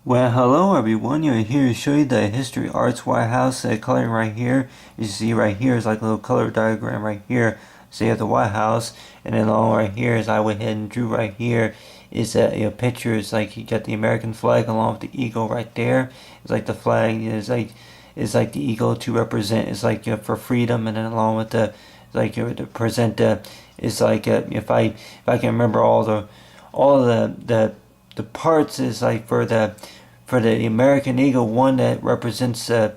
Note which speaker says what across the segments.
Speaker 1: Well, hello everyone. You're here to show you the History Arts White House coloring right here. You see right here is like a little color diagram right here. So you have the White House, and then along right here, as I went ahead and drew right here, is a picture. It's like you got the American flag along with the eagle right there. It's like the flag is like the eagle to represent. It's like for freedom, and then along with the like to present is like if I can remember all the parts is like for the American eagle, one that represents the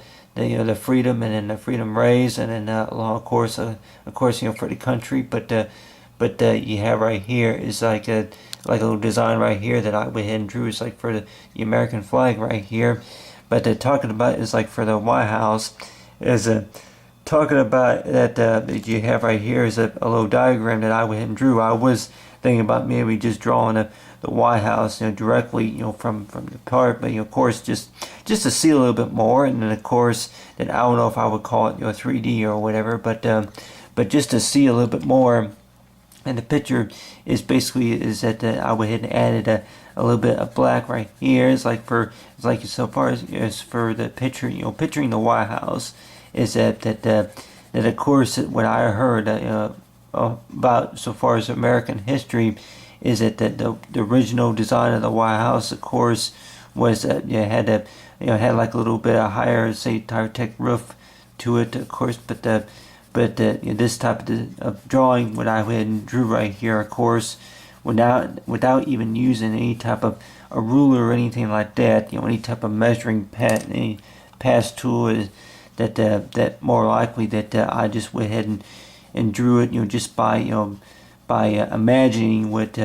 Speaker 1: freedom, and then the freedom rays, and then of course for the country. But you have right here is like a little design right here that I went ahead and drew. Is like for the American flag right here. But talking about is like for the White House is talking about that you have right here is a little diagram that I went ahead and drew. I was thinking about maybe just drawing the White House, directly, from the part, but of course, just to see a little bit more, and then of course, then I don't know if I would call it 3D or whatever, but just to see a little bit more. And the picture is basically is that I went ahead and added a little bit of black right here. It's like so far as for the picture, picturing the White House, is that of course what I heard about so far as American history is that the original design of the White House, of course, was had like a little bit of higher, say, tech roof to it, of course, but this type of drawing, what I went and drew right here, of course, without even using any type of a ruler or anything like that, any type of measuring pad, any pass tool, is that more likely that I just went ahead and drew it, just by imagining what,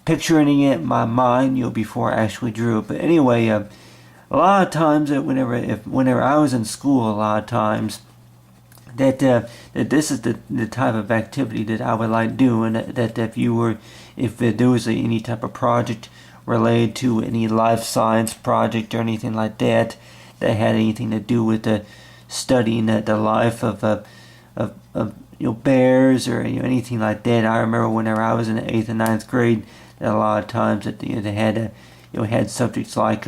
Speaker 1: picturing it in my mind, before I actually drew it. But anyway, a lot of times, whenever I was in school, a lot of times that this is the type of activity that I would like doing. That if there was any type of project related to any life science project or anything like that had anything to do with studying the life of bears or anything like that. I remember whenever I was in the 8th and 9th grade, that a lot of times that they had had subjects like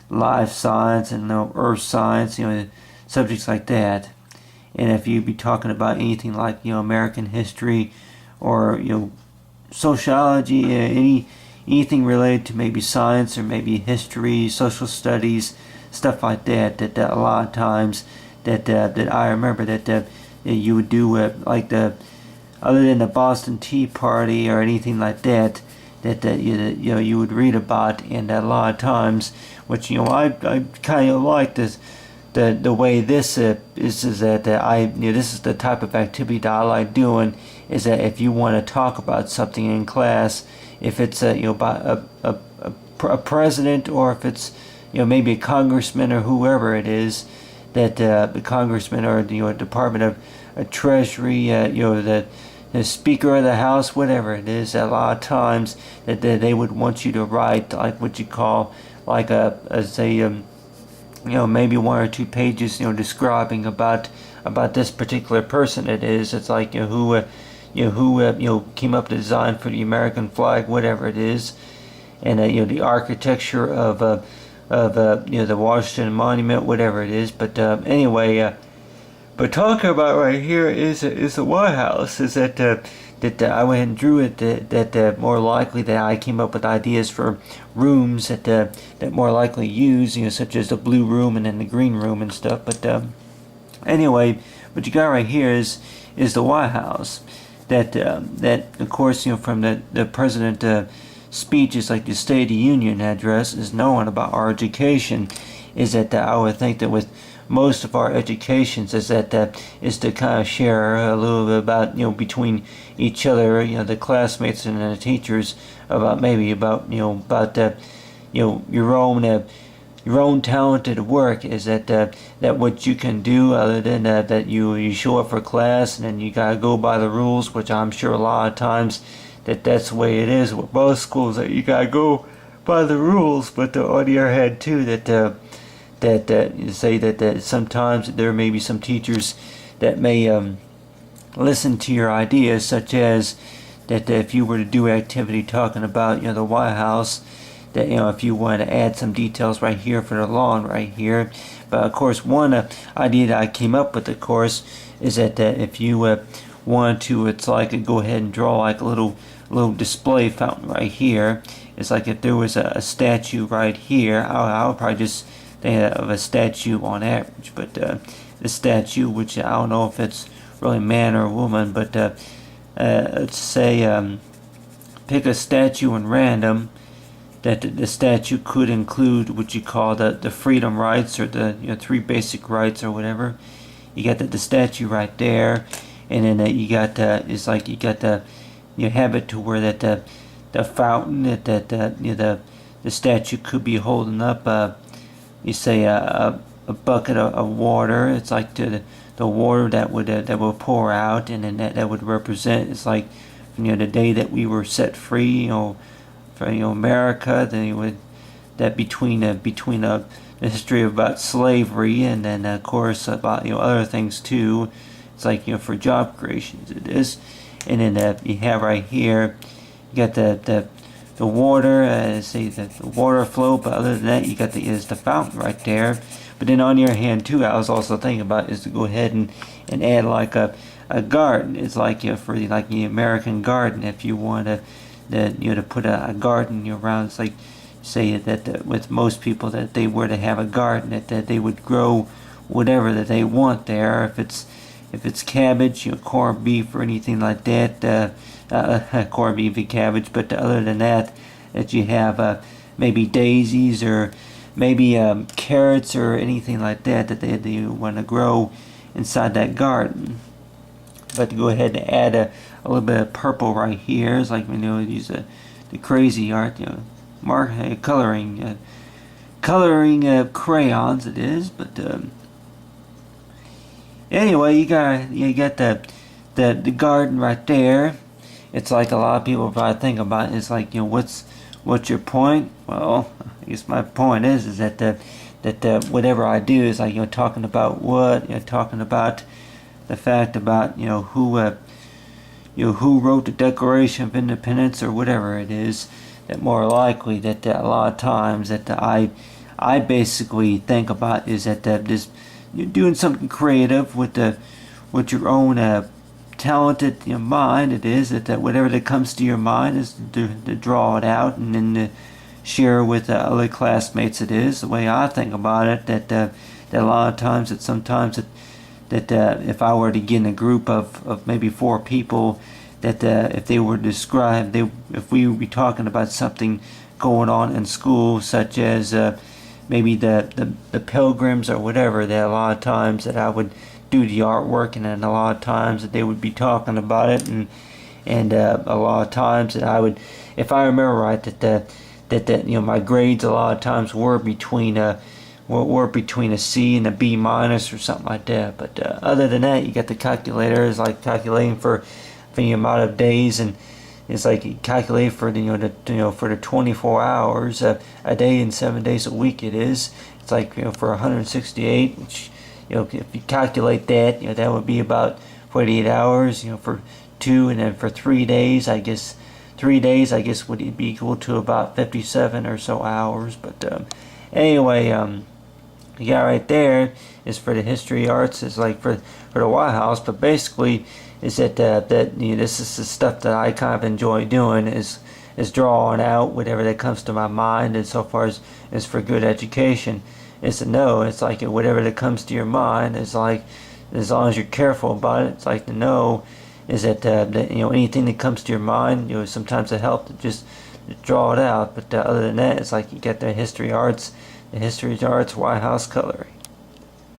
Speaker 1: life science and earth science, subjects like that. And if you be talking about anything like American history or sociology, anything related to maybe science or maybe history, social studies, stuff like that a lot of times that I remember that you would do like other than the Boston Tea Party or anything like that you would read about. And a lot of times, which I kind of like this. The way this is that this is the type of activity that I like doing, is that if you want to talk about something in class, if it's about a president, or if it's maybe a congressman or whoever it is, that the congressman or the Department of Treasury, the Speaker of the House, whatever it is, a lot of times that they would want you to write like what you call like maybe 1 or 2 pages, describing about this particular person. It's like who came up with the design for the American flag, whatever it is, and the architecture of the Washington Monument, whatever it is. But anyway, but talking about right here is the White House. Is that I went and drew it, that more likely that I came up with ideas for rooms that more likely use, such as the blue room and then the green room and stuff. But anyway, what you got right here is the White House. That of course, from the president speech, is like the State of the Union address, is known about our education. Is that I would think that with most of our educations is that is to kind of share a little bit about between each other, the classmates and the teachers, about your own talented work. Is that what you can do, other than that you show up for class and then you gotta go by the rules, which I'm sure a lot of times that's the way it is with most schools, that you gotta go by the rules. But on the other hand too, that you say that sometimes there may be some teachers that may listen to your ideas, such as that if you were to do activity talking about the White House, that if you want to add some details right here for the lawn right here. But of course, one idea that I came up with, of course, is that if you want to, it's like go ahead and draw like a little display fountain right here. It's like if there was a statue right here, I would probably just think of a statue on average. But the statue, which I don't know if it's really man or woman, but let's say pick a statue in random, that the statue could include what you call the freedom rights, or the 3 basic rights or whatever. You got the statue right there, and then you got it's like you got you have it to where that the fountain that the statue could be holding up. You say a bucket of water. It's like the water that would pour out, and then that would represent, it's like the day that we were set free, for America. Then that between the history about slavery, and then of course about other things too. It's like for job creations it is. And then you have right here, you got the water, say the water flow, but other than that you got is the fountain right there. But then on your hand too, I was also thinking about is to go ahead and add like a garden. It's like for like the American garden, if you want to to put a garden around. It's like say that with most people that they were to have a garden, that they would grow whatever that they want there. If it's cabbage, corned beef or anything like that, corned beef and cabbage. But other than that, that you have maybe daisies or maybe carrots or anything like that they want to grow inside that garden. But to go ahead and add a little bit of purple right here. It's like use the crazy art, coloring crayons it is. But anyway, you got the garden right there. It's like a lot of people probably think about it. It's like what's your point? Well, I guess my point is that whatever I do is like talking about talking about the fact about who wrote the Declaration of Independence or whatever it is. That more likely that a lot of times that I basically think about is that this you're doing something creative with your own talented mind. It is that whatever that comes to your mind is to draw it out and then to share with other classmates. It is the way I think about it. That a lot of times that sometimes that if I were to get in a group of maybe 4 people, that if they were described, if we would be talking about something going on in school, such as maybe the pilgrims or whatever, that a lot of times that I would do the artwork, and then a lot of times that they would be talking about it, and a lot of times that I would, if I remember right, that my grades a lot of times were between a C and a B minus or something like that. But other than that, you got the calculator. It's like calculating for the amount of days, and it's like you calculate for for the 24 hours a day and 7 days a week. It is. It's like for 168, which if you calculate that, that would be about 48 hours. For 2, and then for 3 days, I guess 3 days would be equal to about 57 or so hours. But anyway, you got right there is for the history arts. Is like for the White House, but basically is that this is the stuff that I kind of enjoy doing, is drawing out whatever that comes to my mind, and so far as for good education is to know. It's like whatever that comes to your mind is like, as long as you're careful about it, it's like to know is that anything that comes to your mind, sometimes it helps to just draw it out. But other than that, it's like you get the history arts White House coloring.